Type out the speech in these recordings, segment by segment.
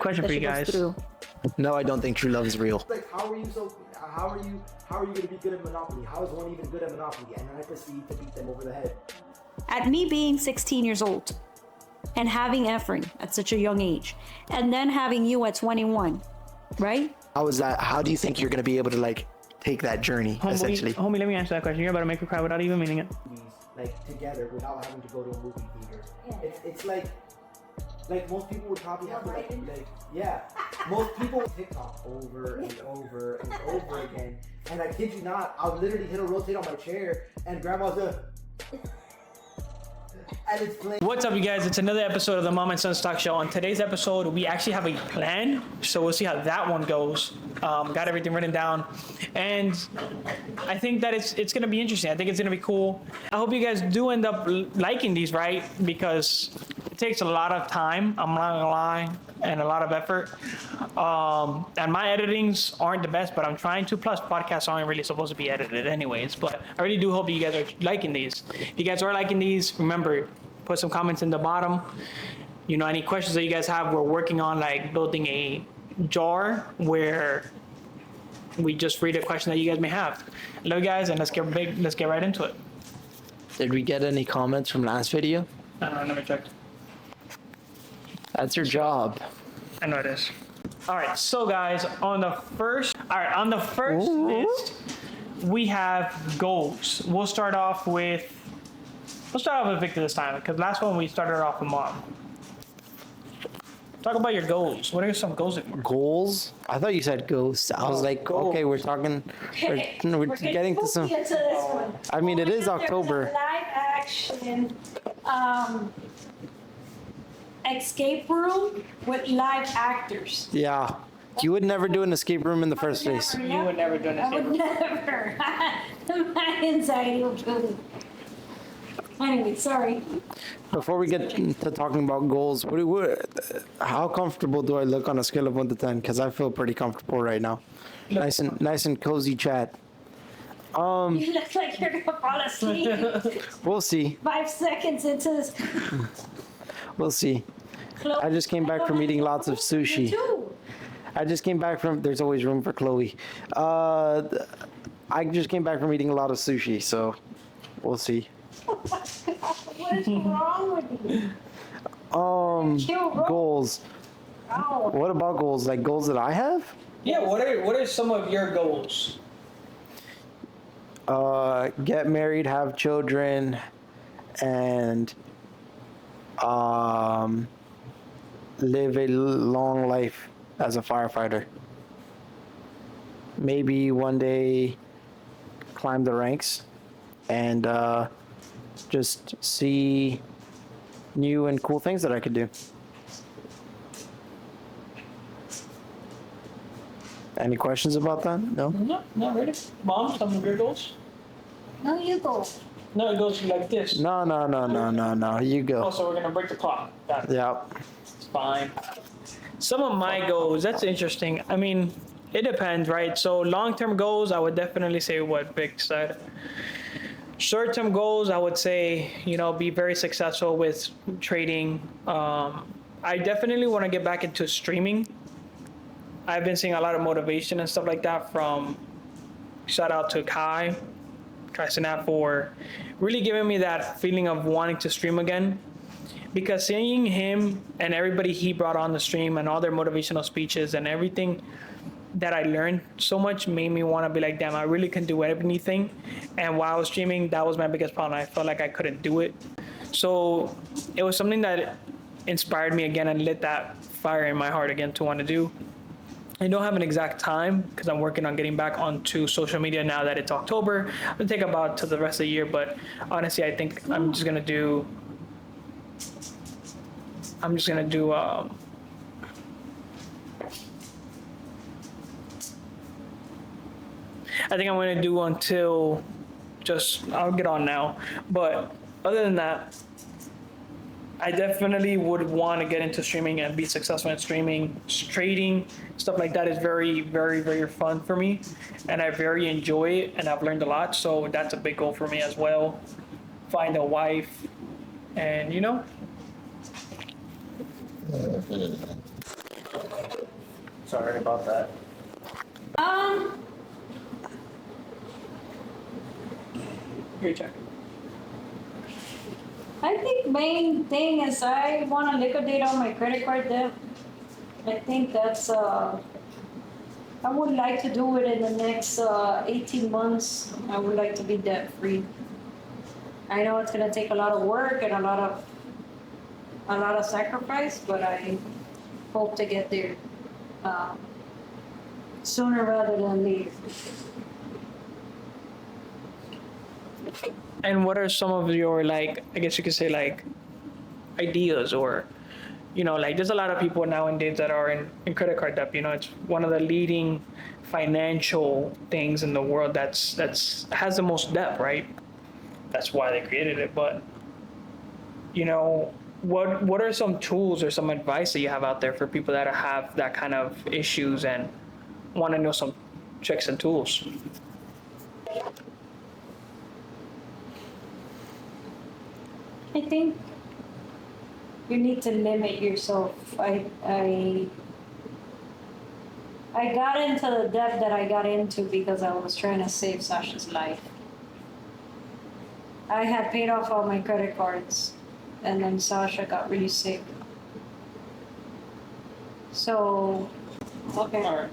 Question for you guys. No, I don't think true love is real. Like, how are you going to be good at Monopoly? How is one even good at Monopoly? And then I proceed to beat them over the head. At me being 16 years old and having Efrain at such a young age, and then having you at 21, right? How is that? How do you think you're going to be able to like take that journey, essentially? Homie, let me answer that question. You're about to make her cry without even meaning it. Like, together without having to go to a movie theater. Yeah. It's like most people would probably have to most people TikTok over and over and over again. And I kid you not, I'll literally hit a rotate on my chair and grandma's and it's playing. What's up, you guys? It's another episode of the Mom and Son Stock Show. On today's episode, we actually have a plan, so we'll see how that one goes. Got everything written down, and I think that it's going to be interesting. I think it's going to be cool. I hope you guys do end up liking these, right? Because it takes a lot of time, I'm not gonna lie, and a lot of effort. And my editings aren't the best, but I'm trying to. Plus, podcasts aren't really supposed to be edited anyways. But I really do hope you guys are liking these. If you guys are liking these, remember, put some comments in the bottom. You know, any questions that you guys have, we're working on like building a jar where we just read a question that you guys may have. Love you guys, and let's get right into it. Did we get any comments from last video? I don't know, I never checked. That's your job. I know it is. All right, so guys, on the first list, we have goals. We'll start off with Victor this time, because last one we started off with Mom. Talk about your goals. What are some goals? Goals? I thought you said ghosts. I was like, goals. Okay, we're talking. We're getting to some. Get to this one. I mean, it is October. There's a live action escape room with live actors. Yeah. You would never do an escape room in the first place. You would never do an escape room. Never. My anxiety will kill me. Anyway, sorry. Before we get to talking about goals, how comfortable do I look on a scale of 1 to 10? Because I feel pretty comfortable right now. Nice and cozy chat. You look like you're gonna fall asleep. We'll see. 5 seconds into this. We'll see. I just came back from eating lots of sushi. I just came back from. There's always room for Chloe. I just came back from eating a lot of sushi, so we'll see. What is wrong with you? Goals. Ow. What about goals? Like goals that I have? Yeah. What are some of your goals? Get married, have children, and live a long life as a firefighter. Maybe one day climb the ranks and just see new and cool things that I could do. Any questions about that? No? No, not really. Mom, some of your goals? No, you go. No, it goes like this. No. You go. Oh, so we're gonna break the clock. Got it. Yep. It's fine. Some of my goals, that's interesting. I mean, it depends, right? So long-term goals, I would definitely say what Vic said. Short-term goals, I would say, be very successful with trading. I definitely want to get back into streaming. I've been seeing a lot of motivation and stuff like that from, shout out to Kai Sinat for really giving me that feeling of wanting to stream again. Because seeing him and everybody he brought on the stream and all their motivational speeches and everything that I learned so much made me want to be like, damn, I really can do anything. And while I was streaming, that was my biggest problem. I felt like I couldn't do it. So it was something that inspired me again and lit that fire in my heart again to want to do. I don't have an exact time because I'm working on getting back onto social media now that it's October. It'll take about to the rest of the year, but honestly, I think I'm just gonna do I think I'm gonna do until I'll get on now. But other than that, I definitely would want to get into streaming and be successful in streaming. Trading, stuff like that is very, very, very fun for me. And I very enjoy it and I've learned a lot. So that's a big goal for me as well. Find a wife and Sorry about that. Here, check. I think main thing is I want to liquidate all my credit card debt. I think that's I would like to do it in the next 18 months. I would like to be debt free. I know it's gonna take a lot of work and a lot of sacrifice, but I hope to get there sooner rather than later. And what are some of your, like, I guess you could say, like, ideas, or, you know, like, there's a lot of people nowadays that are in credit card debt. You know, it's one of the leading financial things in the world that's has the most debt, right? That's why they created it. But, you know, what are some tools or some advice that you have out there for people that have that kind of issues and want to know some tricks and tools? I think you need to limit yourself. I got into the debt that I got into because I was trying to save Sasha's life. I had paid off all my credit cards, and then Sasha got really sick. So, okay. All right.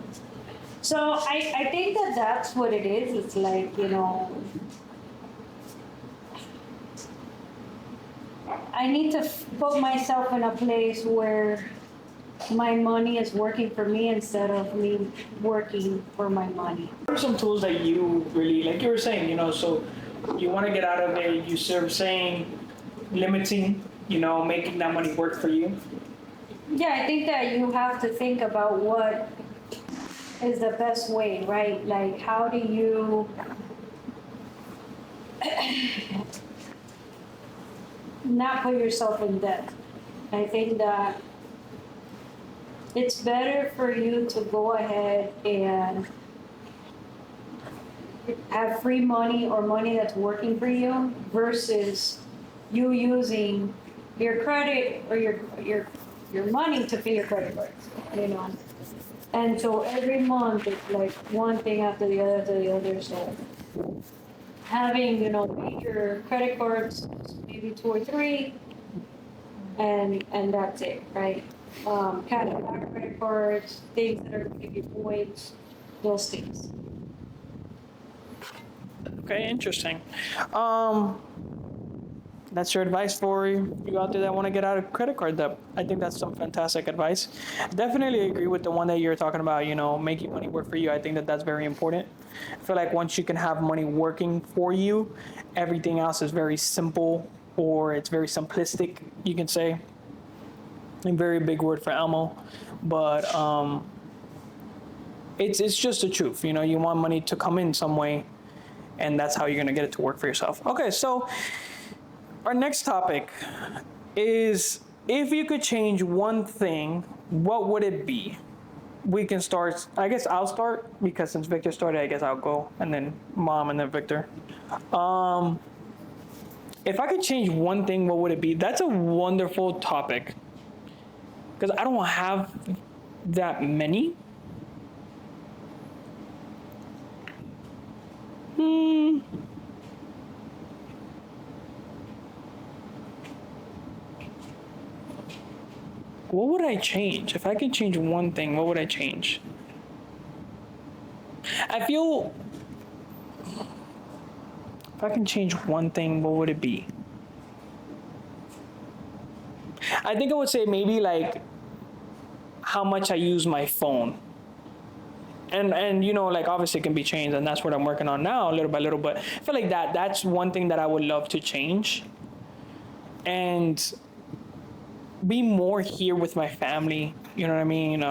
So I think that that's what it is. It's like, you know, I need to put myself in a place where my money is working for me instead of me working for my money. What are some tools that you really, like you were saying, you know, so you want to get out of it, you sort of saying limiting, you know, making that money work for you? Yeah, I think that you have to think about what is the best way, right? Like, how do you not put yourself in debt? I think that it's better for you to go ahead and have free money or money that's working for you versus you using your credit or your money to pay your credit cards, you know. And so every month it's like one thing after the other. So having, you know, major credit cards, maybe 2 or 3, and that's it, right? Cashback credit cards, things that are going to give you points, those things. Okay, interesting. That's your advice for you out there that want to get out of credit card debt. I think that's some fantastic advice. Definitely agree with the one that you're talking about, you know, making money work for you. I think that that's very important. I feel like once you can have money working for you, everything else is very simple, or it's very simplistic, you can say. A very big word for Elmo, but it's just the truth. You know, you want money to come in some way, and that's how you're gonna get it to work for yourself. Okay, so our next topic is, if you could change one thing, what would it be? We can start, I guess I'll start, because since Victor started, I guess I'll go, and then Mom, and then Victor. If I could change one thing, what would it be? That's a wonderful topic, because I don't have that many. What would I change? If I could change one thing, what would I change? I feel, if I can change one thing, what would it be? I think I would say maybe like how much I use my phone. And you know, like, obviously it can be changed, and that's what I'm working on now, little by little, but I feel like that's one thing that I would love to change. And be more here with my family, you know what I mean?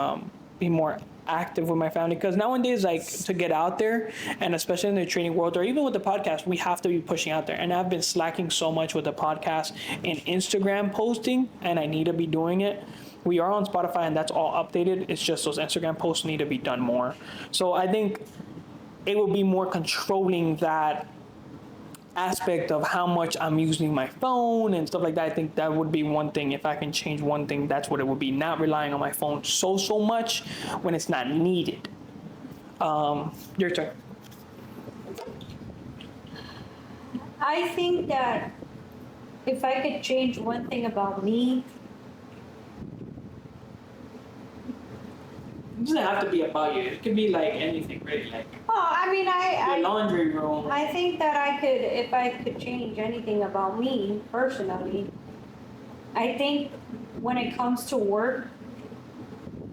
Be more active with my family, because nowadays, like, to get out there, and especially in the training world, or even with the podcast, we have to be pushing out there. And I've been slacking so much with the podcast and Instagram posting, and I need to be doing it. We are on Spotify, and that's all updated. It's just those Instagram posts need to be done more. So I think it will be more controlling that aspect of how much I'm using my phone and stuff like that. I think that would be one thing. If I can change one thing, that's what it would be. Not relying on my phone so much when it's not needed. Your turn. I think that if I could change one thing about me, It doesn't have to be about you. It could be like anything, really. Like oh, I mean, your laundry room. I think that I could, if I could change anything about me personally, I think when it comes to work,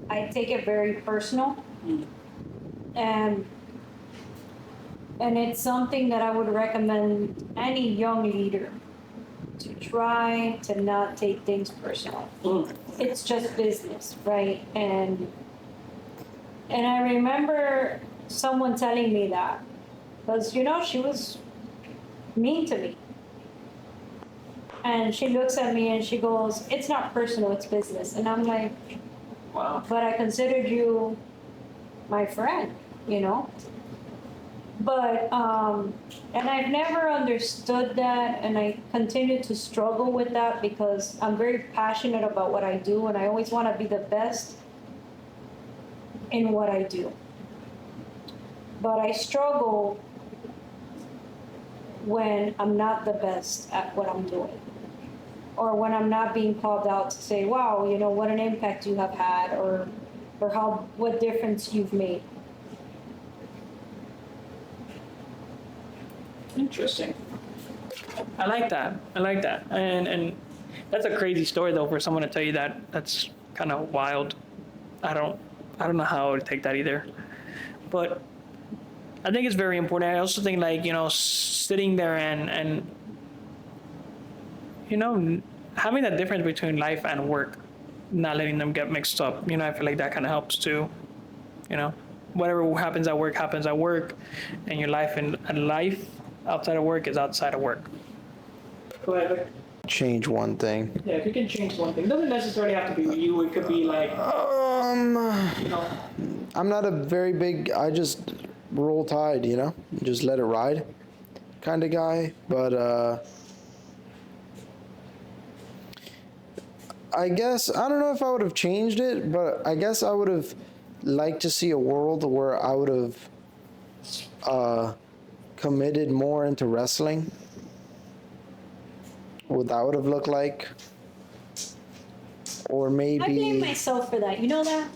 I take it very personal. And it's something that I would recommend any young leader to try to not take things personal. It's just business, right? And I remember someone telling me that, because, you know, she was mean to me. And she looks at me and she goes, it's not personal, it's business. And I'm like, Wow. but I considered you my friend, you know? But, and I've never understood that, and I continue to struggle with that because I'm very passionate about what I do, and I always want to be the best in what I do. But I struggle when I'm not the best at what I'm doing, or when I'm not being called out to say, wow, you know, what an impact you have had, or what difference you've made. Interesting. I like that. And that's a crazy story though for someone to tell you that. That's kind of wild. I don't know how I would take that either. But I think it's very important. I also think, like, you know, sitting there and you know, having that difference between life and work, not letting them get mixed up. You know, I feel like that kind of helps too. You know, whatever happens at work, and your life and life outside of work is outside of work. Go ahead, Vic. Change one thing. Yeah, if you can change one thing, it doesn't necessarily have to be you. It could be like, you know, I'm not a very big, I just roll tide, you know, just let it ride kind of guy. But I guess, I don't know if I would have changed it, but I guess I would have liked to see a world where I would have committed more into wrestling. What that would have looked like. Or maybe. I blame myself for that. You know that?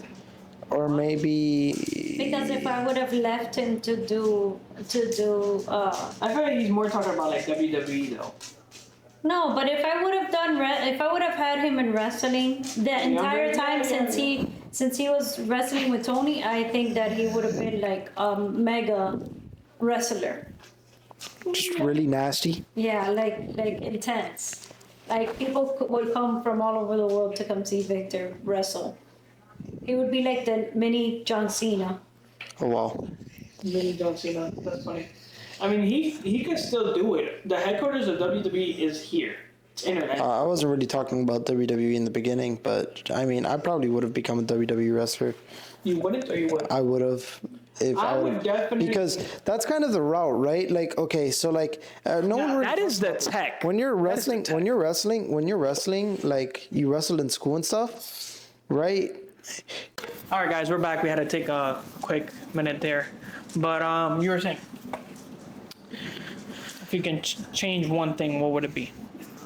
Or maybe. Because if I would have left him to do. I feel like he's more talking about like WWE though. No, but if I would have if I would have had him in wrestling the entire time since he was wrestling with Tony, I think that he would have been like a mega wrestler. Just really nasty. Yeah, like intense. Like people would come from all over the world to come see Victor wrestle. He would be like the mini John Cena. Oh, wow. Mini John Cena. That's funny. I mean, he could still do it. The headquarters of WWE is here. It's internet. I wasn't really talking about WWE in the beginning, but I mean, I probably would have become a WWE wrestler. You wouldn't, or you would? I would have. If I would would've- definitely. Because that's kind of the route, right? Like, okay, so like, no one. That is the tech. When you're That is the wrestling, tech. when you're wrestling, like you wrestled in school and stuff, right? All right, guys, we're back. We had to take a quick minute there, but you were saying, if you can change one thing, what would it be?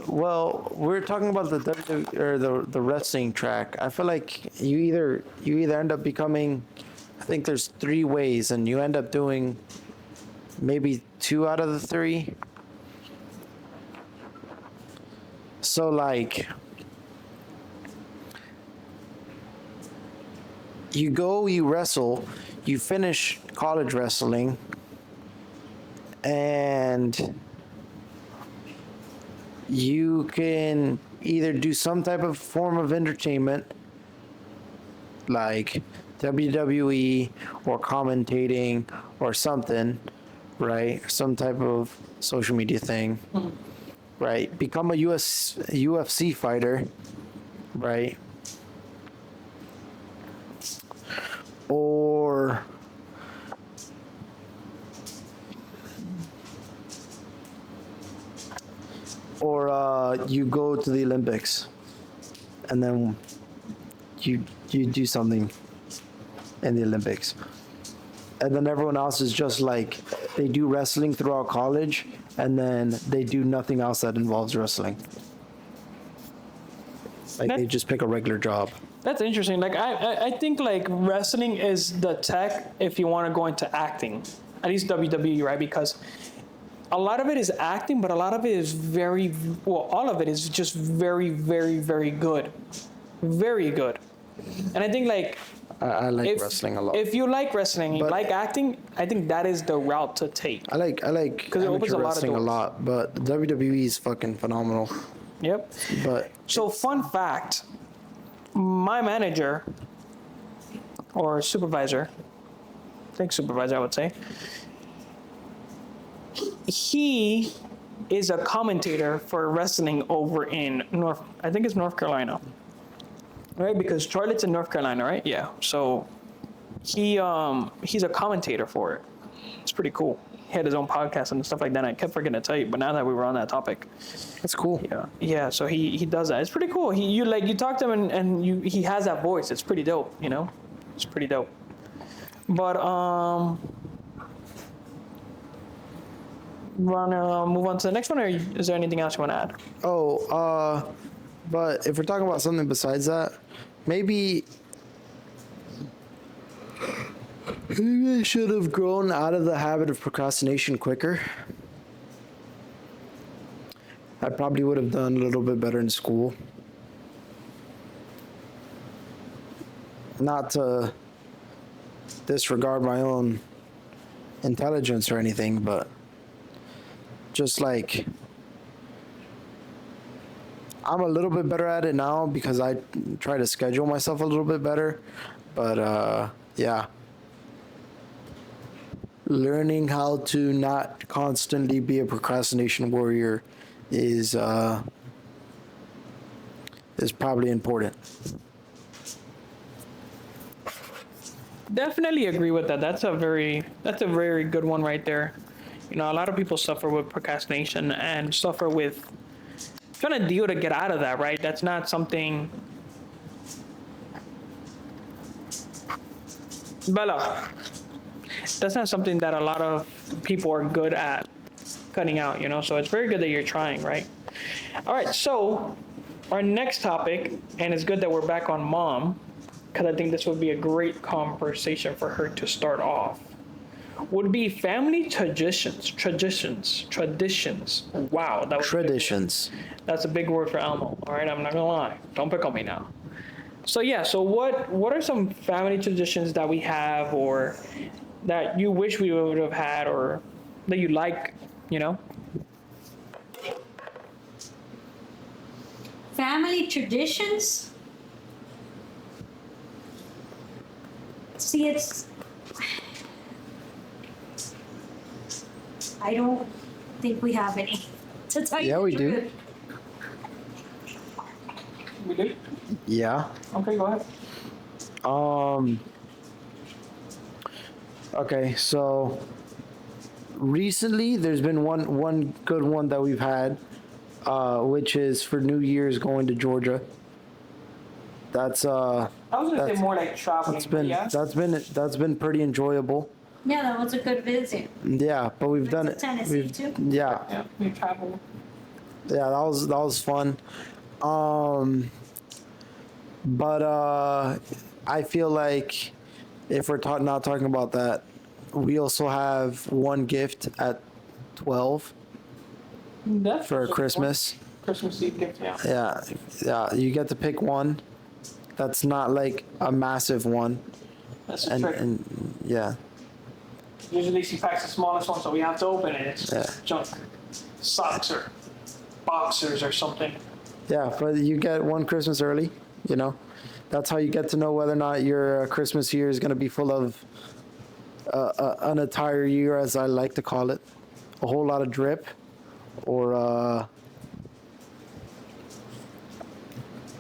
Well, we're talking about the WWE or the wrestling track. I feel like you either end up becoming, I think there's 3 ways, and you end up doing maybe 2 out of the 3. So like, you wrestle, you finish college wrestling, and you can either do some type of form of entertainment like WWE or commentating or something, right? Some type of social media thing, right? Become a UFC fighter, right? Or you go to the Olympics, and then you do something in the Olympics, and then everyone else is just like they do wrestling throughout college, and then they do nothing else that involves wrestling. Like they just pick a regular job. That's interesting. Like I think like wrestling is the tech if you want to go into acting, at least WWE, right? Because a lot of it is acting, but a lot of it is all of it is just very, very, very good, very good. And I think like I like wrestling a lot. if you like wrestling, you like acting, I think that is the route to take. I like Because it opens amateur a lot of wrestling a doors. lot, but WWE is fucking phenomenal. Yep. But So fun fact, my manager or supervisor, I think supervisor I would say, he is a commentator for wrestling over in I think it's North Carolina. Right? Because Charlotte's in North Carolina, right? Yeah. So he's a commentator for it. It's pretty cool. He had his own podcast and stuff like that. I kept forgetting to tell you, but now that we were on that topic, that's cool. yeah. So he does that. It's pretty cool. You talk to him and he has that voice. It's pretty dope. It's pretty dope. But wanna move on to the next one, or is there anything else you want to add? But if we're talking about something besides that, maybe I should have grown out of the habit of procrastination quicker. I probably would have done a little bit better in school. Not to disregard my own intelligence or anything, but just like I'm a little bit better at it now because I try to schedule myself a little bit better. But yeah. Learning how to not constantly be a procrastination warrior is probably important. Definitely agree with that. That's a very good one right there. A lot of people suffer with procrastination and suffer with trying to deal to get out of that, right? That's not something. Bella. That's not something that a lot of people are good at cutting out, so it's very good that you're trying, right? All right, so our next topic, and it's good that we're back on mom, because I think this would be a great conversation for her to start off, would be family traditions. Wow. That was Traditions. That's a big word for Elmo, all right? I'm not gonna lie. Don't pick on me now. So yeah, so what are some family traditions that we have, or that you wish we would have had, or that you like, Family traditions? See, I don't think we have any. To tell you Yeah, the we do. truth. We do? Yeah. Okay, go ahead. Okay, so recently there's been one good one that we've had, which is for New Year's going to Georgia. That's I was gonna say more like traveling. that's been pretty enjoyable. Yeah, that was a good visit. Yeah, but we've done to it. Tennessee, too. Yeah, Yeah, we travel. yeah, that was fun. But I feel like if we're not talking about that, we also have one gift at 12 That's for also Christmas. Christmas Eve gift, yeah. Yeah, you get to pick one. That's not like a massive one, That's the trick. and yeah, Usually she packs the smallest one, so we have to open it. It's Yeah. junk. Socks or boxers or something. yeah. But you get one Christmas early. That's how you get to know whether or not your Christmas year is going to be full of an entire year, as I like to call it, a whole lot of drip, or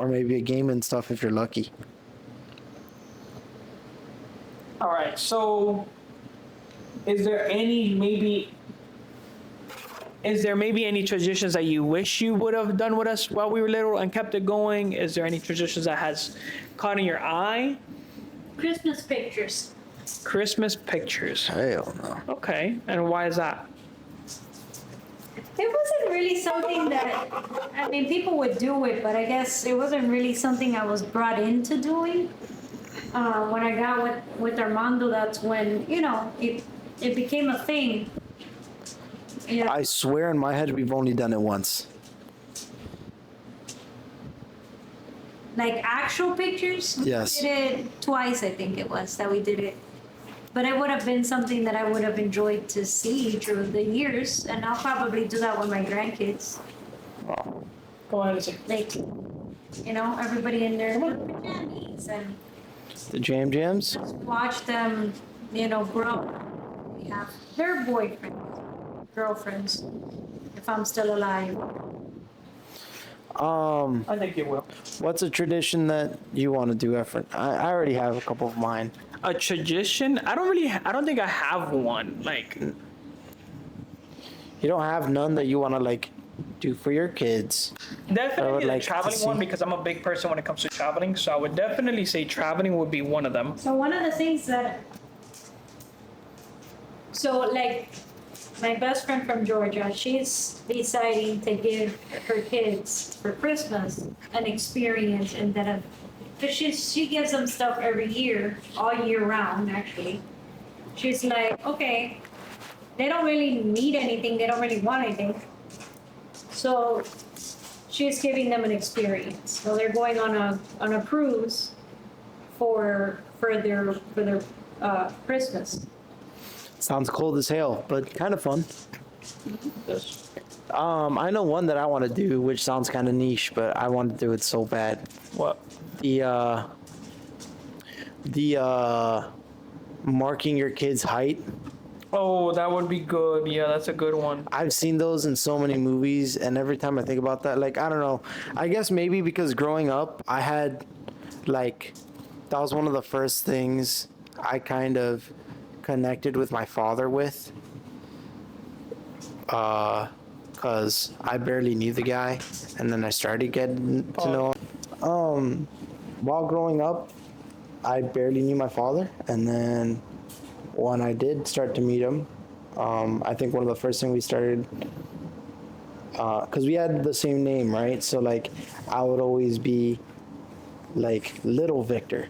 maybe a game and stuff if you're lucky. All right, so is there any maybe Is there maybe any traditions that you wish you would have done with us while we were little and kept it going? Is there any traditions that has caught in your eye? Christmas pictures. Christmas pictures. Hell no. Okay, and why is that? It wasn't really something that, I mean, people would do it, but I guess it wasn't really something I was brought into doing. When I got with Armando, that's when, you know, it became a thing. You know, I swear in my head we've only done it once. like actual pictures. Yes. We did it twice, I think it was, that we did it. But it would have been something that I would have enjoyed to see through the years, and I'll probably do that with my grandkids. Go ahead and say. Like, you know, everybody in their pajamas and The Jam Jams? just watch them, you know, grow. They have their boyfriends, girlfriends, if I'm still alive. I think you will. What's a tradition that you want to do, Efrain? I already have a couple of mine. A tradition? I don't think I have one. Like, You don't have none that you want to like do for your kids. definitely the like to traveling one, see. because I'm a big person when it comes to traveling. So I would definitely say traveling would be one of them. So one of the things that, so like, my best friend from Georgia, she's deciding to give her kids for Christmas an experience and that, because she gives them stuff every year, all year round, actually. She's like, okay, they don't really need anything, they don't really want anything. So she's giving them an experience. So they're going on a cruise for their Christmas. Sounds cold as hell, but kind of fun. I know one that I want to do, which sounds kind of niche, but I want to do it so bad. What? The marking your kid's height. Oh, that would be good. Yeah, that's a good one. I've seen those in so many movies, and every time I think about that, like, I don't know. I guess maybe because growing up, I had, like, that was one of the first things I kind of connected with my father with. Because I barely knew the guy, and then I started getting to know him. While growing up, I barely knew my father, and then when I did start to meet him, I think one of the first things we started, because we had the same name, right? So like, I would always be like little Victor,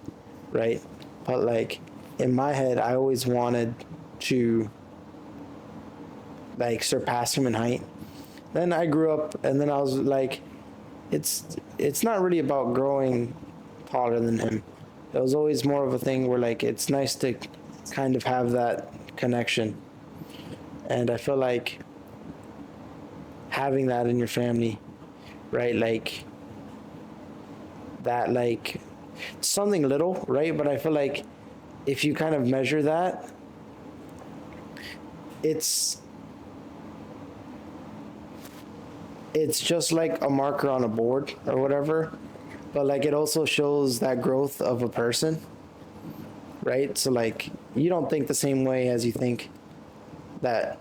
right? But like in my head, I always wanted to like surpass him in height. Then I grew up, and then I was like, it's not really about growing taller than him. It was always more of a thing where like it's nice to kind of have that connection. And I feel like having that in your family, right? Like that, like something little, right? But I feel like if you kind of measure that, it's just like a marker on a board or whatever, but like it also shows that growth of a person, right? So like you don't think the same way as you think that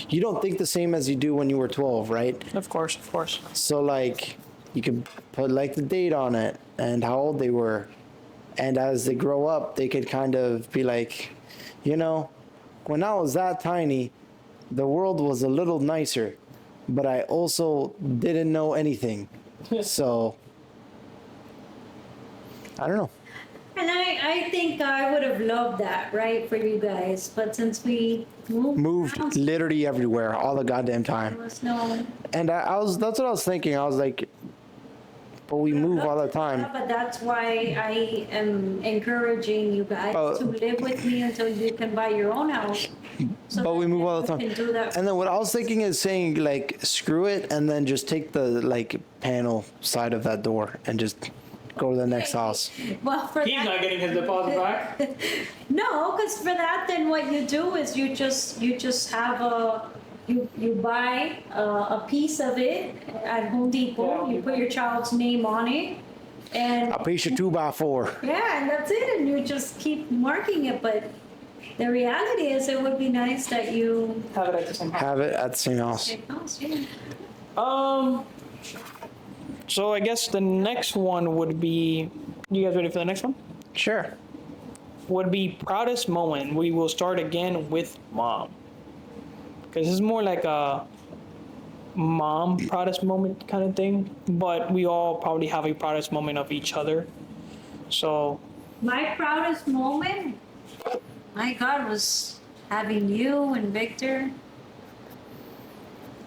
you don't think the same as you do when you were 12, right? Of course, of course. So like you could put like the date on it and how old they were, and as they grow up they could kind of be like, you know, when I was that tiny the world was a little nicer, but I also didn't know anything. So I don't know. And I think I would have loved that, right, for you guys. But since we moved around, Literally everywhere all the goddamn there time. was no. And that's what I was thinking. I was like, but we move all the time. But that's why I am encouraging you guys to live with me until you can buy your own house. So But we that move all the you time. can do that. And then what I was thinking is saying like, screw it, and then just take the like panel side of that door and just go to the next house. Well, for He's that, not getting his deposit back. no, because for that, then what you do is you just have you buy a piece of it at Home Depot. You put your child's name on it, and A piece of 2x4. yeah, and that's it. And you just keep marking it. But The reality is, it would be nice that you Have it at the same time. Have it at the same house. take house, yeah. So I guess the next one would be. You guys ready for the next one? Sure. Would be proudest moment. We will start again with mom, because it's more like a mom proudest moment kind of thing. But we all probably have a proudest moment of each other. So My proudest moment, my God, was having you and Victor.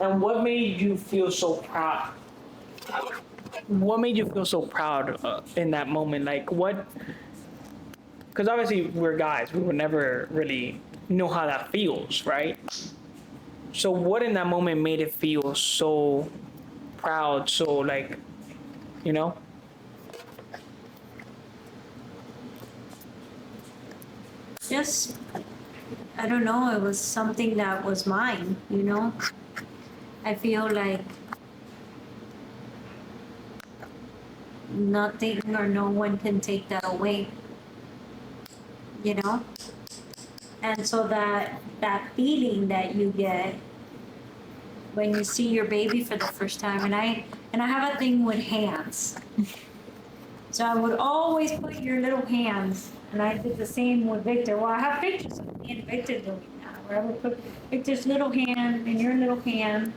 And what made you feel so proud? What made you feel so proud in that moment? Like what? Because obviously we're guys. We would never really know how that feels, right? So what in that moment made it feel so proud? So like, you know? Just, I don't know, it was something that was mine, you know? I feel like nothing or no one can take that away, you know? And so that feeling that you get when you see your baby for the first time, and I have a thing with hands. So I would always put your little hands, and I did the same with Victor. Well, I have pictures of me and Victor doing that, where I would put Victor's little hand and your little hand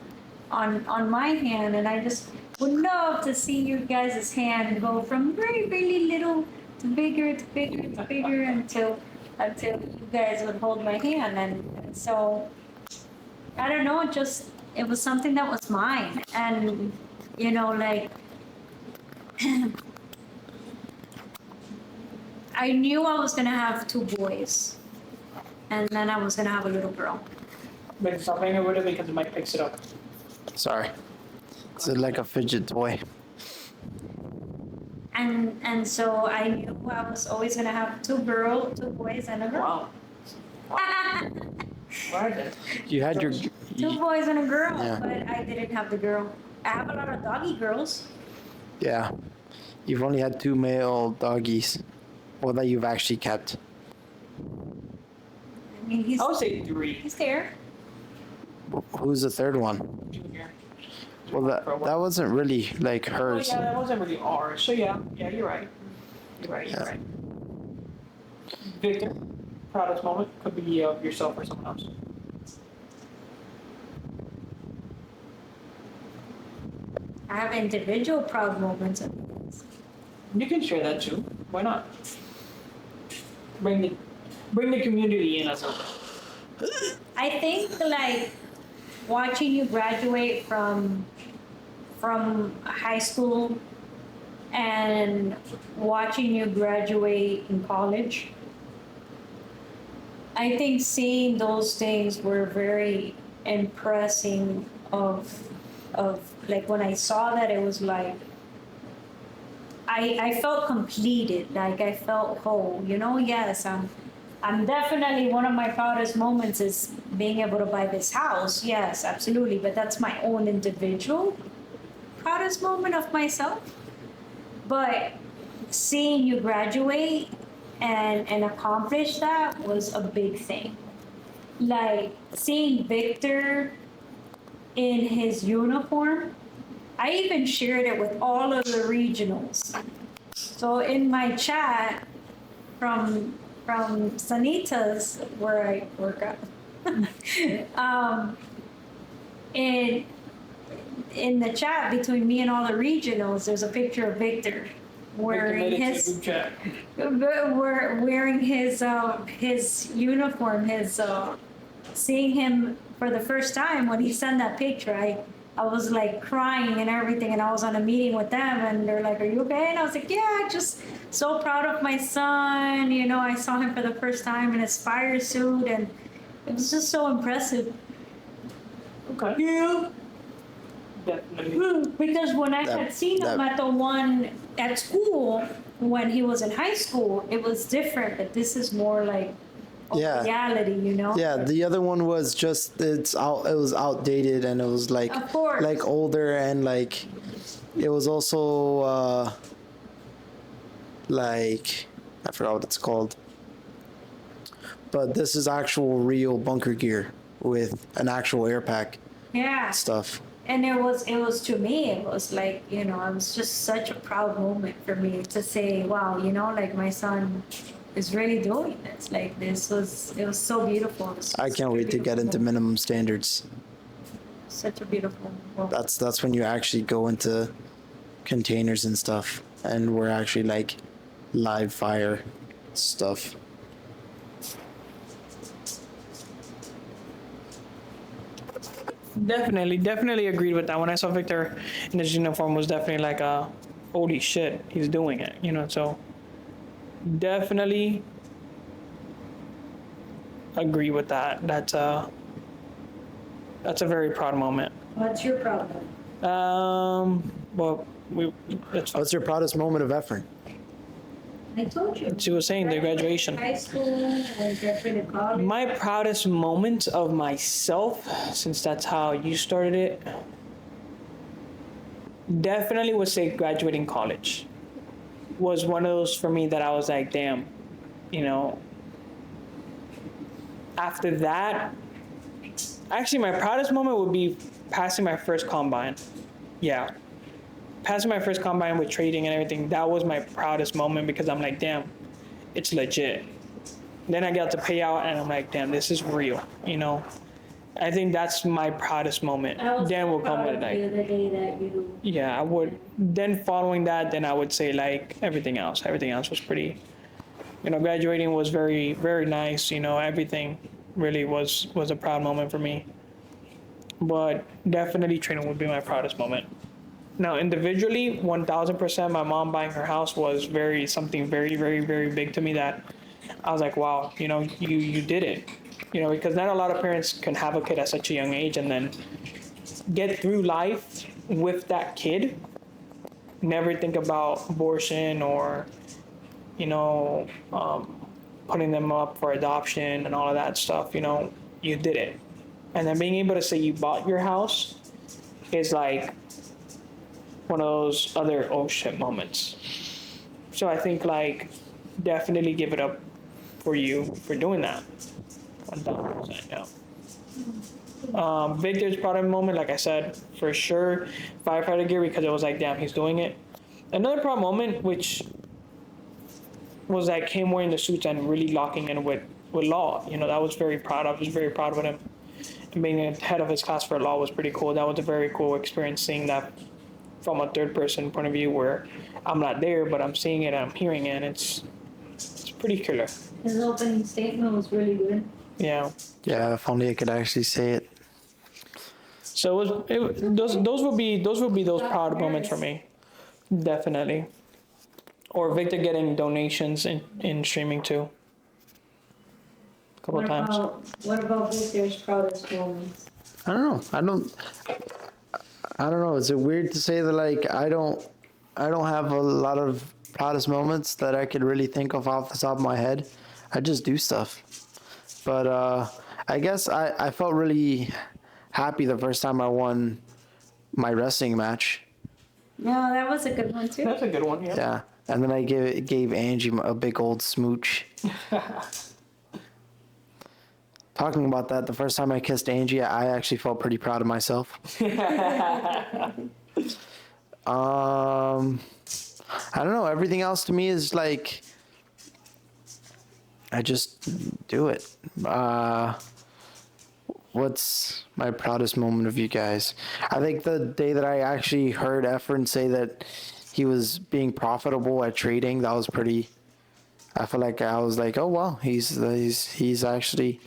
on my hand, and I just would love to see you guys' hand go from very, really little to bigger to bigger to bigger until you guys would hold my hand. And so, I don't know, it was something that was mine. And, you know, like, I knew I was gonna have 2 boys, and then I was gonna have a little girl. But stop hanging with it because it might fix it up. Sorry. It's like a fidget toy. And so I knew I was always gonna have 2 boys and a girl. Wow. Right. You had your. 2 boys and a girl, Yeah. but I didn't have the girl. I have a lot of doggy girls. Yeah. You've only had 2 male doggies. Well, that you've actually kept. I mean, I would say 3. he's there. Who's the third one? Junior. Well, that wasn't really like Oh hers. yeah, that wasn't really ours. So yeah, you're right. You're Yeah. right. Victor, proudest moment could be of yourself or someone else. I have individual proud moments. You can share that too. Why not? Bring the community in as well. I think like watching you graduate from high school and watching you graduate in college. I think seeing those things were very impressing of like when I saw that, it was like I felt completed, like I felt whole, you know. Yes, I'm definitely, one of my proudest moments is being able to buy this house. Yes, absolutely. But that's my own individual proudest moment of myself. But seeing you graduate and accomplish that was a big thing. Like seeing Victor in his uniform, I even shared it with all of the regionals. So in my chat from Sanita's, where I work at, in the chat between me and all the regionals, there's a picture of Victor wearing his uniform, seeing him for the first time. When he sent that picture, I was like crying and everything, and I was on a meeting with them, and they're like, "Are you okay?" And I was like, "Yeah, just so proud of my son." You know, I saw him for the first time in his fire suit, and it was just so impressive. Okay. Yeah. Definitely. Because when I had seen him at the one at school, when he was in high school, it was different, but this is more like a Yeah. reality, you know? Yeah, the other one was just it was outdated, and it was like Of course. like older, and like it was also like I forgot what it's called. but this is actual real bunker gear with an actual air pack Yeah. stuff. And it was to me, it was like, it was just such a proud moment for me to say, wow, like my son is really doing this. Like it was so beautiful. It was I such can't a wait to get beautiful into moment. minimum standards. Such a beautiful moment. That's when you actually go into containers and stuff, and we're actually like live fire stuff. Definitely agreed with that. When I saw Victor in his uniform, was definitely like holy shit, he's doing it. So definitely agree with that. That's a very proud moment. What's your problem? Well, it's What's your proudest moment of Efrain? I told you. she was saying the graduation. High school and graduated college. My proudest moment of myself, since that's how you started it, definitely would say graduating college. Was one of those for me that I was like, damn, After that, actually my proudest moment would be passing my first combine. Yeah. Passing my first combine with trading and everything, that was my proudest moment because I'm like, damn, it's legit. Then I got to pay out and I'm like, damn, this is real, I think that's my proudest moment. I was Then so will come proud with of like, you the day that you. yeah, I would. Then following that, then I would say like everything else. Everything else was pretty, graduating was very, very nice. Everything really was a proud moment for me. But definitely training would be my proudest moment. Now, individually, 1000%, my mom buying her house was something very, very, very big to me that I was like, wow, you did it. Because not a lot of parents can have a kid at such a young age and then get through life with that kid, never think about abortion or, putting them up for adoption and all of that stuff, you did it. And then being able to say you bought your house is like one of those other oh shit moments. So I think like definitely give it up for you for doing that. 1000%, yeah. Victor's proud moment, like I said, for sure, firefighter gear because it was like, damn, he's doing it. Another proud moment, which was like him wearing the suits and really locking in with law. That was very proud. I was very proud of him. And being head of his class for law was pretty cool. That was a very cool experience seeing that from a third person point of view where I'm not there, but I'm seeing it and I'm hearing it, and it's pretty killer. His opening statement was really good. Yeah. Yeah, if only I could actually say it. So those would be those proud moments for me, definitely. Or Victor getting donations in streaming too. A couple of times. What about Victor's proudest moments? I don't know. Is it weird to say that like I don't have a lot of proudest moments that I could really think of off the top of my head. I just do stuff. But I guess I felt really happy the first time I won my wrestling match. No, that was a good one too. That's a good one. Yeah. Yeah. And then I gave Angie a big old smooch. Talking about that, the first time I kissed Angie, I actually felt pretty proud of myself. I don't know. Everything else to me is like, I just do it. What's my proudest moment of you guys? I think the day that I actually heard Efrain say that he was being profitable at trading, that was pretty. I feel like I was like, oh wow, he's actually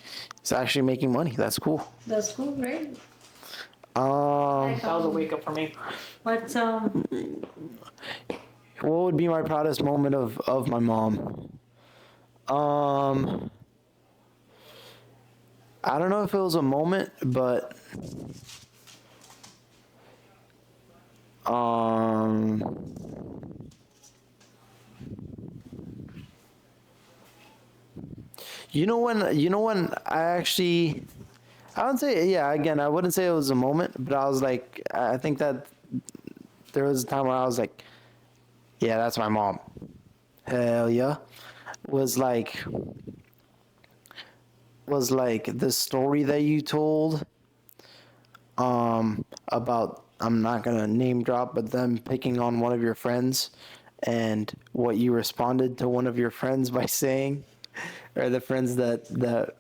making money. That's cool. That's cool, right? That was a wake up for me. What What would be my proudest moment of my mom? I don't know if it was a moment, but you know when I wouldn't say, yeah, again, I wouldn't say it was a moment, but I was like, I think that there was a time where I was like, yeah, that's my mom. Hell yeah. Was like was like the story that you told about, I'm not gonna name drop, but them picking on one of your friends, and what you responded to one of your friends by saying, or the friends that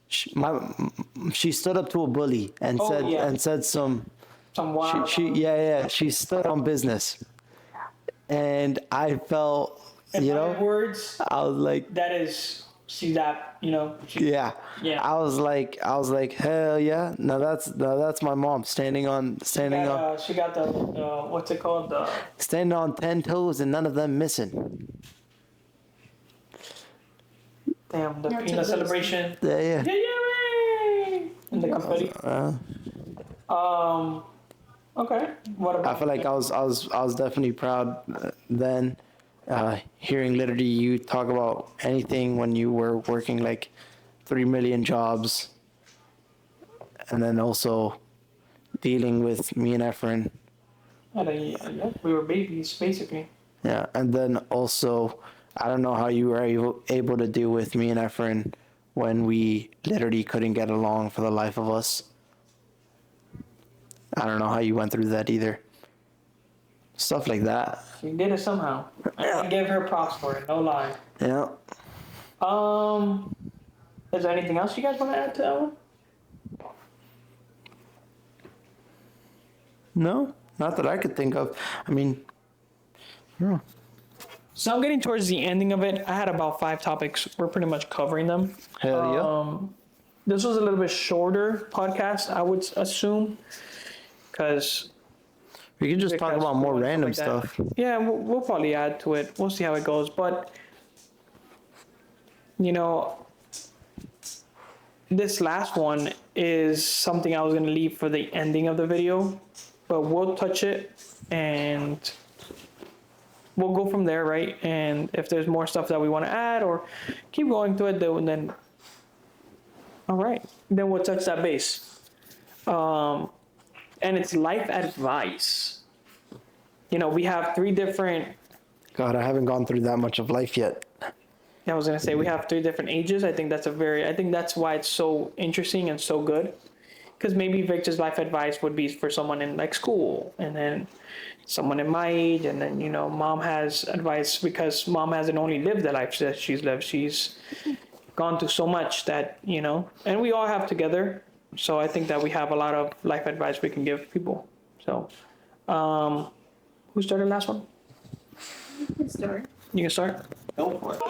she stood up to a bully and Oh, said yeah. some Some wild. she stood on business, and I felt, In you my know, words, I was like, that is, see that, you know. She, yeah. Yeah. I was like, hell yeah. No, that's my mom standing on She got the what's it called? standing on 10 toes and none of them missing. Damn, the That's a peanut good celebration. Yeah, yeah. Yeah, yeah, and the confetti. Okay. What about? I feel like I was definitely proud then, hearing literally you talk about anything when you were working like 3 million jobs, and then also dealing with me and Efrain. Yeah, we were babies, basically. Yeah, and then also, I don't know how you were able to deal with me and Efrain when we literally couldn't get along for the life of us. I don't know how you went through that either. Stuff like that. She did it somehow. I give her props for it, no lie. Yeah. Is there anything else you guys want to add to that one? No, not that I could think of. I mean, no. So I'm getting towards the ending of it. I had about 5 topics. We're pretty much covering them. Hell yeah. This was a little bit shorter podcast, I would assume, because We can just talk about more random stuff. Yeah, we'll probably add to it. We'll see how it goes. But, you know, this last one is something I was going to leave for the ending of the video. But we'll touch it and we'll go from there, right? And if there's more stuff that we want to add or keep going to it, then all right. Then we'll touch that base. And it's life advice. You know, we have 3 different. God, I haven't gone through that much of life yet. I was gonna say we have 3 different ages. I think that's why it's so interesting and so good. Because maybe Victor's life advice would be for someone in like school, and then someone in my age, and then, you know, mom has advice because mom hasn't only lived the life that she's lived. She's gone through so much that, you know, and we all have together. So I think that we have a lot of life advice we can give people. So, who started last one? You can start. You can start. Go for it.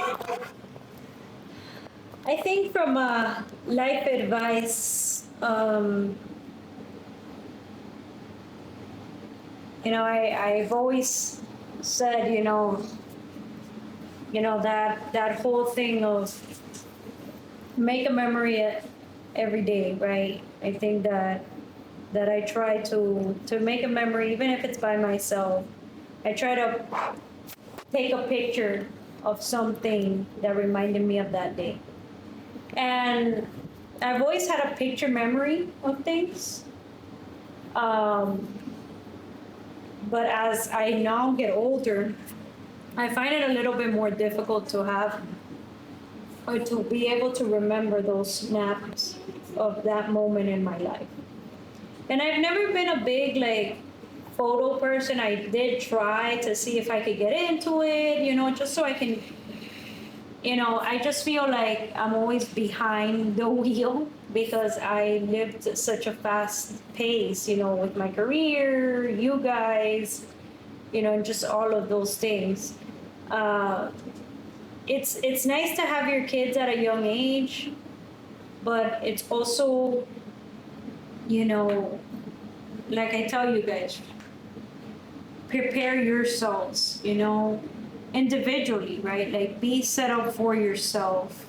I think from life advice, you know, I've always said, you know, that whole thing of make a memory every day, right? I think that I try to make a memory, even if it's by myself. I try to take a picture of something that reminded me of that day. And I've always had a picture memory of things. But as I now get older, I find it a little bit more difficult to have or to be able to remember those snaps of that moment in my life. And I've never been a big like photo person. I did try to see if I could get into it, you know, just so I can, you know, I just feel like I'm always behind the wheel because I lived at such a fast pace, you know, with my career, you guys, you know, and just all of those things. It's nice to have your kids at a young age, but it's also, you know, like I tell you guys, prepare yourselves, you know, individually, right? Like be set up for yourself.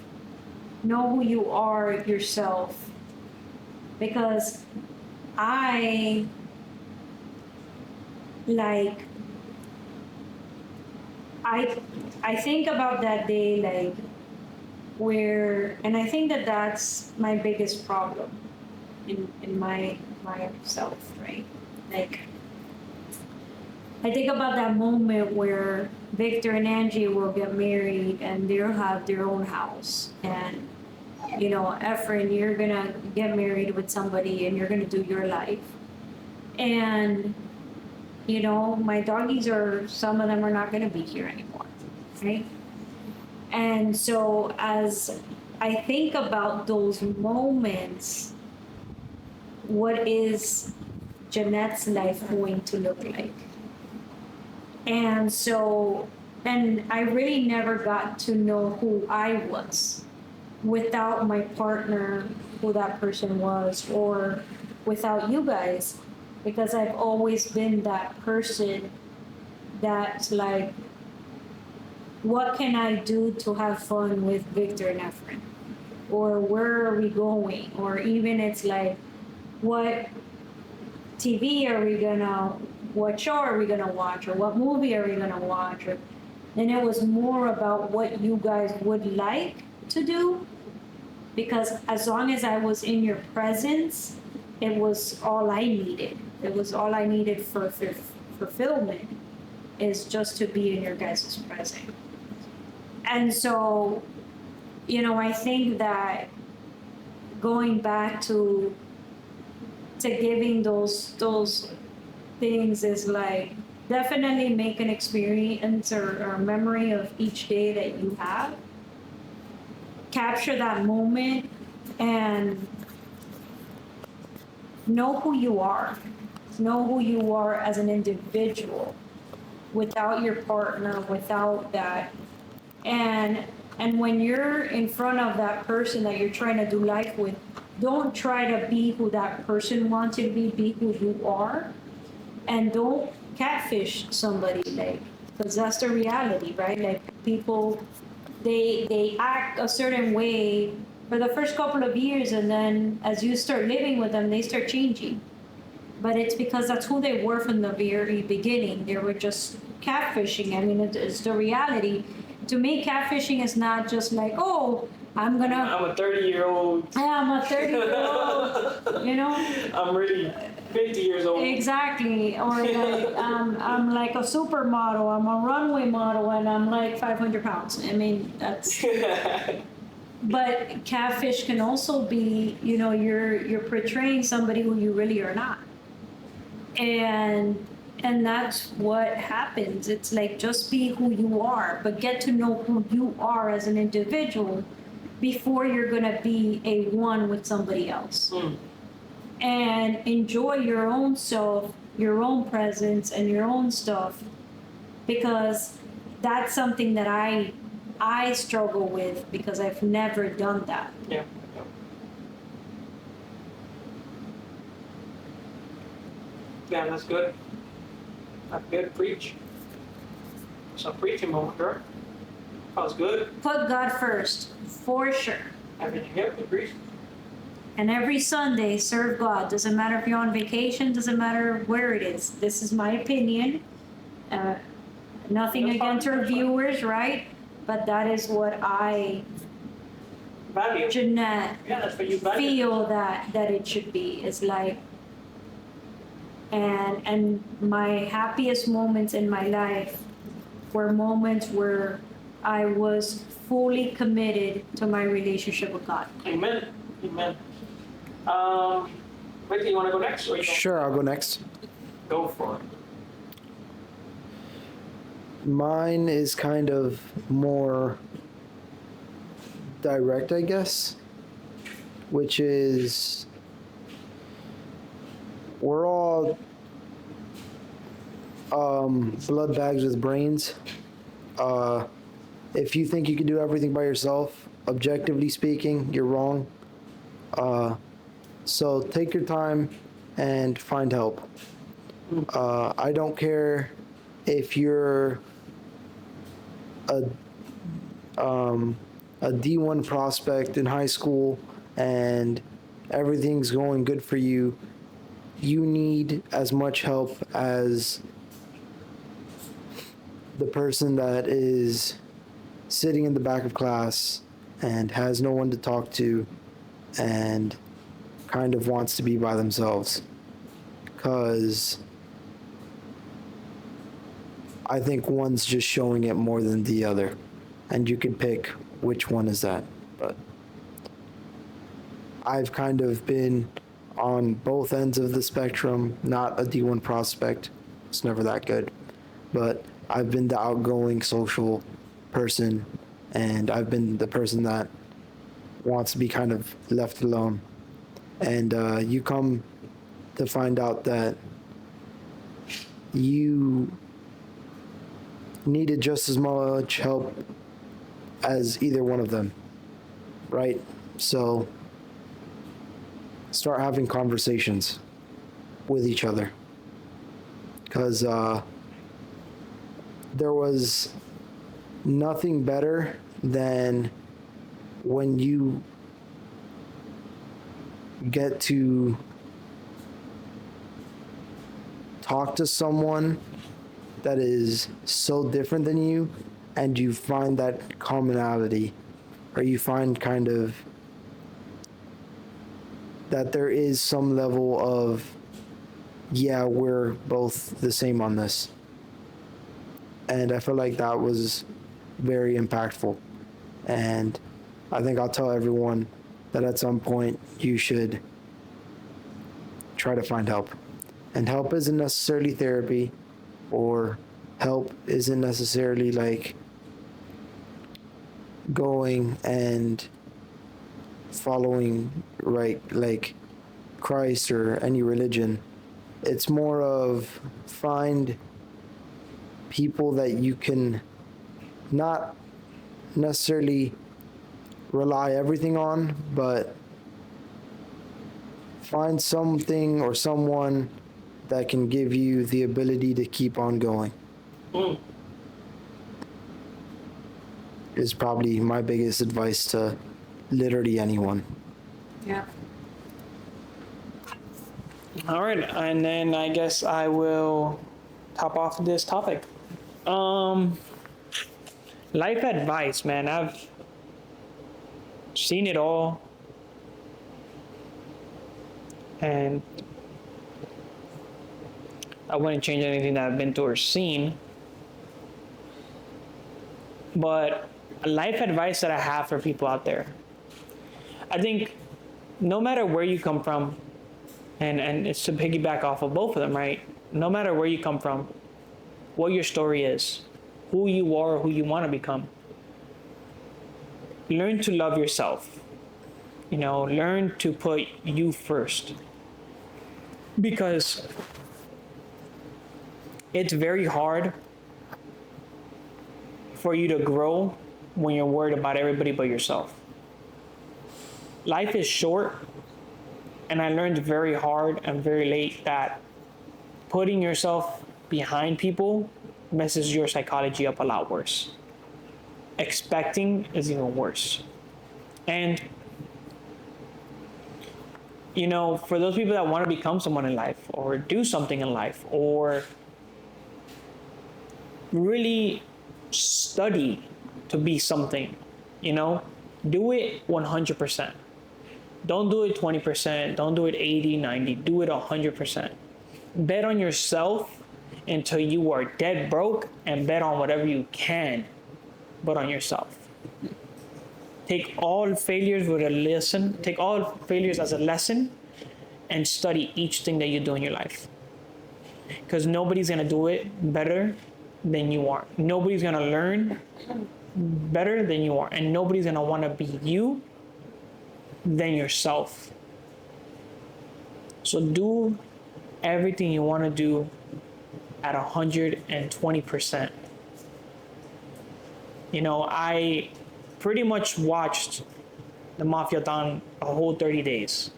Know who you are yourself. Because I think about that day like where, and I think that that's my biggest problem in myself, right? Like I think about that moment where Victor and Angie will get married and they'll have their own house, and you know, Efrain, you're gonna get married with somebody and you're gonna do your life. And, you know, my doggies are, some of them are not gonna be here anymore, right? And so as I think about those moments, what is Jeanette's life going to look like? And so, and I really never got to know who I was without my partner, who that person was, or without you guys, because I've always been that person that's like, what can I do to have fun with Victor and Efrain? Or where are we going? Or even it's like, what TV are we gonna, what show are we gonna watch? Or what movie are we gonna watch? Or, and it was more about what you guys would like to do. Because as long as I was in your presence, it was all I needed. It was all I needed for fulfillment, is just to be in your guys' presence. And so, you know, I think that going back to giving those things is like, definitely make an experience or a memory of each day that you have. Capture that moment and know who you are. Know who you are as an individual without your partner, without that. And when you're in front of that person that you're trying to do life with, don't try to be who that person wants you to be who you are. And don't catfish somebody, like, because that's the reality, right? Like, people, they act a certain way for the first couple of years, and then as you start living with them, they start changing. But it's because that's who they were from the very beginning. They were just catfishing. I mean, it's the reality. To me, catfishing is not just like, oh, I'm a 30-year-old. Yeah, I'm a 30-year-old, you know? I'm really 50 years old. Exactly. Or like, I'm like a supermodel, I'm a runway model, and I'm like 500 pounds. I mean, that's... But catfish can also be, you know, you're portraying somebody who you really are not. And that's what happens. It's like, just be who you are, but get to know who you are as an individual before you're gonna be a one with somebody else. And enjoy your own self, your own presence, and your own stuff, because that's something that I struggle with, because I've never done that. Yeah. Yeah, that's good. That's good. Preach. Some preaching moment, girl. That was good. Put God first, for sure. Everything here, preach. And every Sunday, serve God. Doesn't matter if you're on vacation, doesn't matter where it is. This is my opinion. Nothing That's fine, against our that's fine. viewers, right? But that is what I, Value. Jeanette, Yeah, that's what you value. feel that it should be. It's like, and my happiest moments in my life were moments where I was fully committed to my relationship with God. Amen. Amen. Ricky, you want to go next? Or you Sure, I'll go next. Go for it. Mine is kind of more direct, I guess, which is, we're all blood bags with brains. If you think you can do everything by yourself, objectively speaking, you're wrong. So take your time and find help. I don't care if you're a D1 prospect in high school and everything's going good for you. You need as much help as the person that is sitting in the back of class and has no one to talk to and kind of wants to be by themselves. Because I think one's just showing it more than the other. And you can pick which one is that. But I've kind of been on both ends of the spectrum, not a D1 prospect. It's never that good. But I've been the outgoing social person, and I've been the person that wants to be kind of left alone. And you come to find out that you needed just as much help as either one of them, right? So start having conversations with each other, because there was nothing better than when you get to talk to someone that is so different than you, and you find that commonality, or you find kind of that there is some level of, yeah, we're both the same on this. And I feel like that was very impactful. And I think I'll tell everyone that at some point you should try to find help. And help isn't necessarily therapy, or help isn't necessarily like going and following, right, like Christ or any religion. It's more of find people that you can not necessarily rely everything on, but find something or someone that can give you the ability to keep on going. Is probably my biggest advice to literally anyone. Yeah. All right, and then I guess I will top off this topic. Life advice, man. I've seen it all, and I wouldn't change anything that I've been through or seen. But life advice that I have for people out there, I think no matter where you come from, and it's to piggyback off of both of them, right? No matter where you come from, what your story is, who you are, who you want to become, learn to love yourself. You know, learn to put you first. Because it's very hard for you to grow when you're worried about everybody but yourself. Life is short, and I learned very hard and very late that putting yourself behind people messes your psychology up a lot worse. Expecting is even worse. And, you know, for those people that want to become someone in life, or do something in life, or really study to be something, you know, do it 100%. Don't do it 20%. Don't do it 80, 90. Do it 100%. Bet on yourself until you are dead broke, and bet on whatever you can, but on yourself. Take all failures with a lesson. Take all failures as a lesson, and study each thing that you do in your life. Because nobody's going to do it better than you are. Nobody's going to learn better than you are. And nobody's going to want to be you than yourself. So do everything you want to do at 120%. You know, I pretty much watched the Mafia-thon a whole 30 days.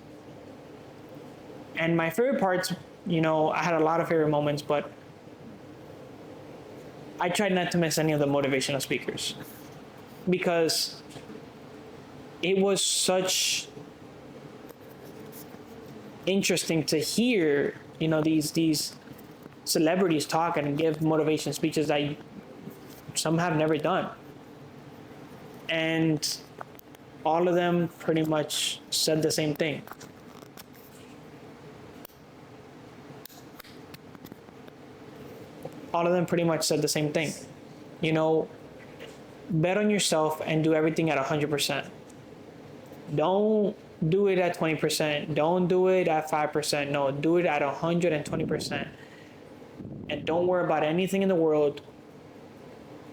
And my favorite parts, you know, I had a lot of favorite moments, but I tried not to miss any of the motivational speakers, because it was such interesting to hear, you know, these celebrities talk and give motivation speeches that some have never done. And all of them pretty much said the same thing. All of them pretty much said the same thing. You know, bet on yourself and do everything at 100%. Don't do it at 20%. Don't do it at 5%. No, do it at 120%. And don't worry about anything in the world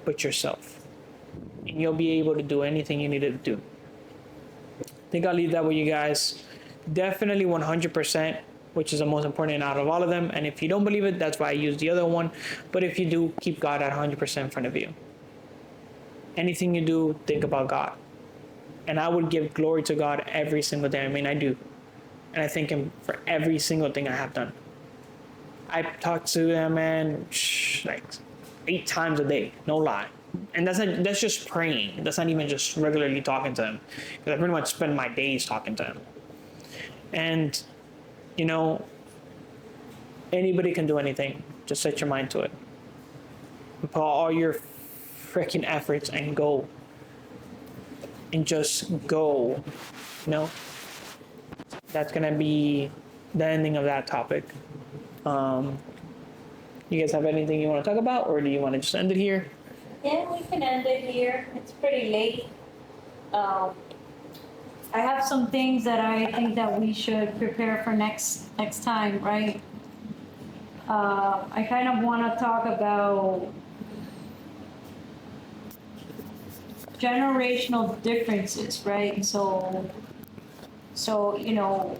but yourself. And you'll be able to do anything you need to do. I think I'll leave that with you guys. Definitely 100%, which is the most important out of all of them. And if you don't believe it, that's why I use the other one. But if you do, keep God at 100% in front of you. Anything you do, think about God. And I would give glory to God every single day. I mean, I do. And I thank Him for every single thing I have done. I talk to Him, man, like 8 times a day, no lie. And that's just praying. That's not even just regularly talking to Him. Because I pretty much spend my days talking to Him. And, you know, anybody can do anything. Just set your mind to it. Put all your freaking efforts and go. And just go. You know? That's going to be the ending of that topic. You guys have anything you want to talk about, or do you want to just end it here? Yeah, we can end it here. It's pretty late. I have some things that I think that we should prepare for next time, right? I kind of want to talk about generational differences, right? So you know,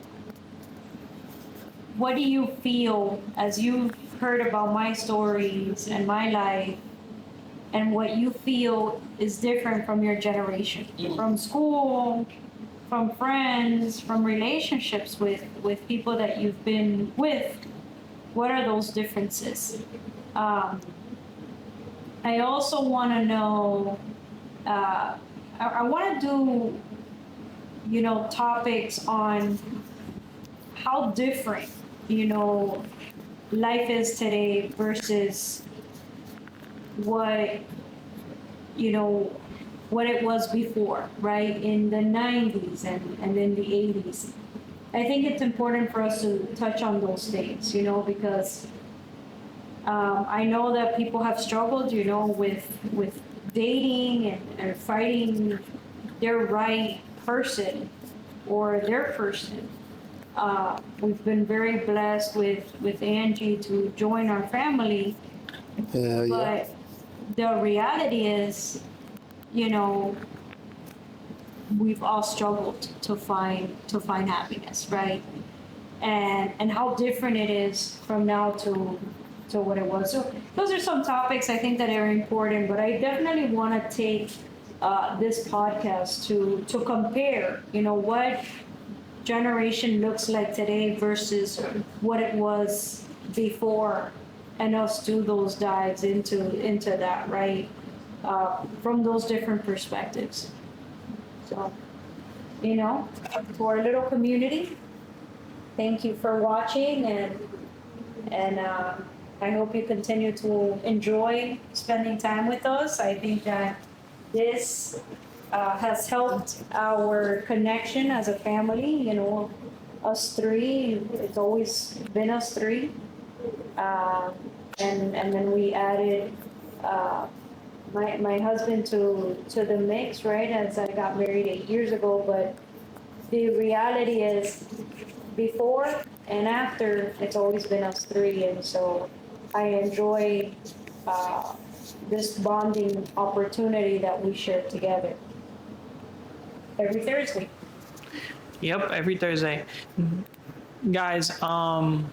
what do you feel as you've heard about my stories and my life, and what you feel is different from your generation, from school, from friends, from relationships with people that you've been with? What are those differences? I also want to know, I want to do, you know, topics on how different, you know, life is today versus what, you know, what it was before, right? In the 90s and in the 80s. I think it's important for us to touch on those things, you know, because I know that people have struggled, you know, with dating and fighting their right person or their person. We've been very blessed with Angie to join our family. But the reality is, you know, we've all struggled to find happiness, right? And how different it is from now to what it was. So those are some topics I think that are important, but I definitely want to take this podcast to compare, you know, what generation looks like today versus what it was before, and us do those dives into that, right? From those different perspectives. So, you know, to our little community, thank you for watching, and I hope you continue to enjoy spending time with us. I think that this has helped our connection as a family, you know, us three. It's always been us three. And then we added my husband to the mix, right, as I got married 8 years ago. But the reality is, before and after, it's always been us three. And so I enjoy this bonding opportunity that we share together every Thursday. Yep, every Thursday. Guys, I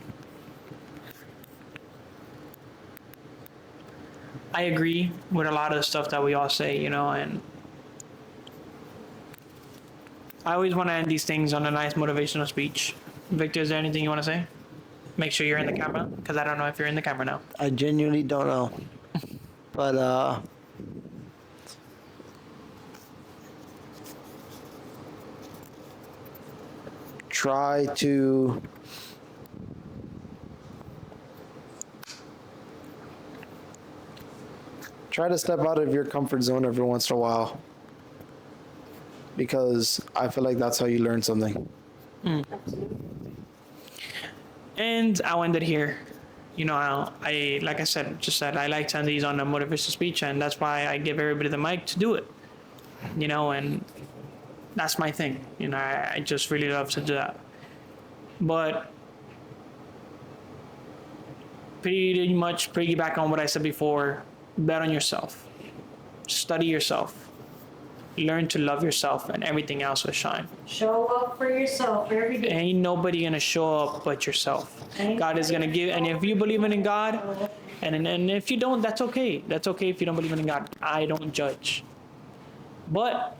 agree with a lot of the stuff that we all say, you know, and I always want to end these things on a nice motivational speech. Victor, is there anything you want to say? Make sure you're in the camera, because I don't know if you're in the camera now. I genuinely don't know. But try to step out of your comfort zone every once in a while, because I feel like that's how you learn something. And I'll end it here. You know, I like I said, I like to end these on a motivational speech, and that's why I give everybody the mic to do it. You know, and that's my thing. You know, I just really love to do that. But pretty much piggyback on what I said before, bet on yourself. Study yourself. Learn to love yourself, and everything else will shine. Show up for yourself every day. Ain't nobody gonna show up but yourself. God is gonna give, and if you believe in God, and if you don't, that's okay. That's okay if you don't believe in God. I don't judge. But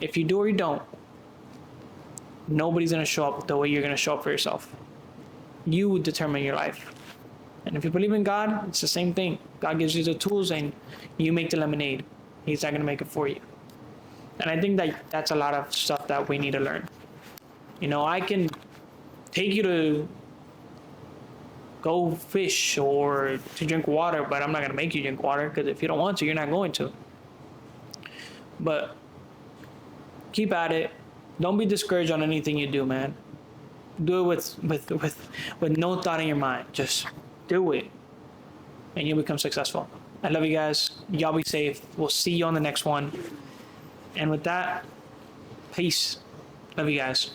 if you do or you don't, nobody's gonna show up the way you're gonna show up for yourself. You determine your life. And if you believe in God, it's the same thing. God gives you the tools and you make the lemonade. He's not gonna make it for you. And I think that that's a lot of stuff that we need to learn. You know, I can take you to go fish or to drink water, but I'm not gonna make you drink water, because if you don't want to, you're not going to. But keep at it. Don't be discouraged on anything you do, man. Do it with no thought in your mind. Just do it, and you'll become successful. I love you guys. Y'all be safe. We'll see you on the next one. And with that, peace. Love you guys.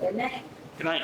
Good night. Good night.